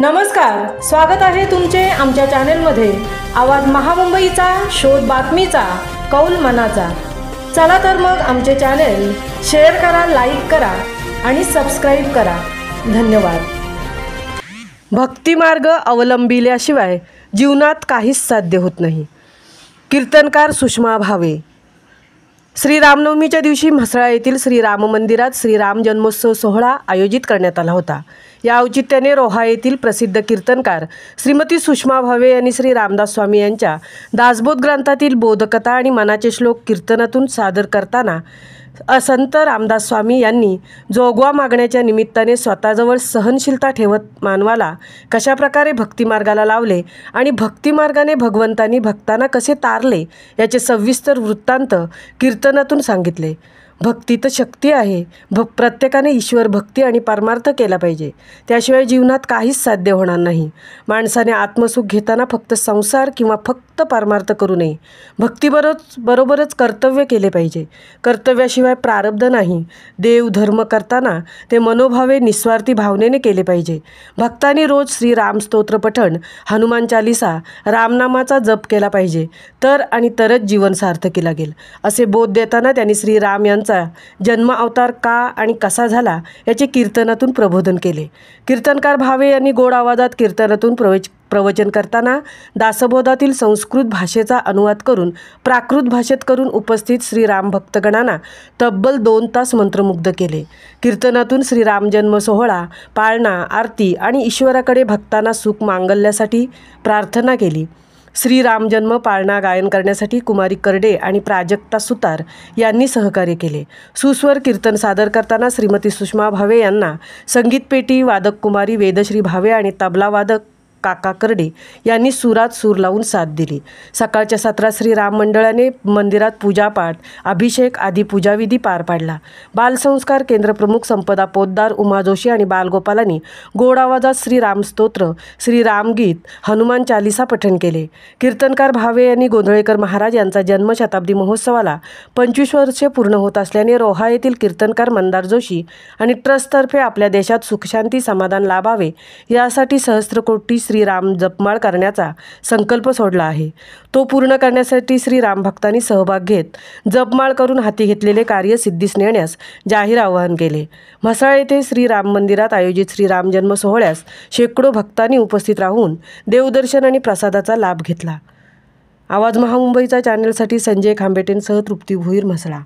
नमस्कार, स्वागत आहे तुमचे आमच्या चॅनलमध्ये। आवाज महामुंबईचा, शोध बातमीचा, कौल मनाचा। चला तर मग आमचे चॅनल शेअर करा, लाईक करा आणि सबस्क्राइब करा। धन्यवाद। भक्तिमार्ग अवलंबिल्याशिवाय जीवनात काहीच साध्य होत नाही। कीर्तनकार सुषमा भावे। श्री रामनवमीच्या दिवशी म्हसळा येथील श्री राम मंदिरात श्रीराम जन्मोत्सव सोहळा आयोजित करण्यात आला होता। या औचित्याने रोहा येथील प्रसिद्ध कीर्तनकार श्रीमती सुषमा भावे यांनी श्री रामदास स्वामी यांच्या दासबोध ग्रंथातील बोधकथा आणि मनाचे श्लोक कीर्तनातून सादर करताना संत रामदास स्वामी यांनी जोगवा मागण्याच्या निमित्ताने स्वतःजवळ सहनशीलता ठेवत मानवाला कशाप्रकारे भक्तिमार्गाला लावले आणि भक्तिमार्गाने भगवंतांनी भक्तांना कसे तारले याचे सविस्तर वृत्तांत कीर्तनातून सांगितले। भक्तीत शक्ती आहे। प्रत्येकाने ईश्वर भक्ती आणि परमार्थ केला पाहिजे, त्याशिवाय जीवनात काहीच साध्य होणार नाही। माणसाने आत्मसुख घेताना फक्त संसार किंवा फक्त परमार्थ करू नये। भक्तीबरोबरच कर्तव्य केले पाहिजे। कर्तव्याशिवाय प्रारब्ध नाही। देव धर्म करताना ते मनोभावे निस्वार्थी भावनेने केले पाहिजे। भक्तांनी रोज श्री राम स्तोत्र पठण, हनुमान चालीसा, रामनामाचा जप केला पाहिजे, तरच जीवन सार्थकी लागेल असे बोध देताना त्यांनी श्री राम यांचा जन्म अवतार का आणि कसा झाला याचे कीर्तनातून प्रबोधन केले। कीर्तनकार भावे यांनी गोड आवाजात कीर्तनातून प्रवचन करताना दासबोधातील संस्कृत भाषेचा अनुवाद करून प्राकृत भाषेत करून उपस्थित श्रीराम भक्तगणांना तब्बल 2 तास मंत्रमुग्ध केले। कीर्तनातून श्रीराम जन्म सोहळा, पाळणा, आरती आणि ईश्वराकडे भक्तांना सुख मांगल्यासाठी प्रार्थना केली। श्रीराम जन्म पाळणा गायन करण्यासाठी कुमारी करडे आणि प्राजक्ता सुतार यांनी सहकार्य केले। सुस्वर कीर्तन सादर करताना श्रीमती सुषमा भावे यांना संगीत पेटी वादक कुमारी वेदश्री भावे आणि तबला वादक काका करडे यांनी सुरात सूर लावून साथ दिली। सकाळच्या सत्रात श्रीराम मंडळाने मंदिरात पूजापाठ, अभिषेक आदी पूजाविधी पार पाडला। बालसंस्कार केंद्र प्रमुख संपदा पोद्दार, उमा जोशी आणि बालगोपालांनी गोड आवाजात श्रीराम स्तोत्र, श्रीरामगीत, हनुमान चालीसा पठण केले। कीर्तनकार भावे यांनी गोंधळेकर महाराज यांचा जन्मशताब्दी महोत्सवाला 25 वर्षे पूर्ण होत असल्याने रोहा येथील कीर्तनकार मंदार जोशी आणि ट्रस्टतर्फे आपल्या देशात सुखशांती समाधान लाभावे यासाठी सहस्त्रकोटी श्रीराम जपमाळ करण्याचा संकल्प सोडला आहे। तो पूर्ण करण्यासाठी श्रीराम भक्तांनी सहभाग घेत जपमाळ करून हाती घेतलेले कार्य सिद्धीस नेण्यास जाहीर आवाहन केले। म्हसळा येथे श्रीराम मंदिरात आयोजित श्रीराम जन्म सोहळ्यास शेकडो भक्तांनी उपस्थित राहून देवदर्शन आणि प्रसादाचा लाभ घेतला। आवाज महामुंबईचा चॅनलसाठी संजय खांबेटेंसह तृप्ती भोईर, म्हसळा।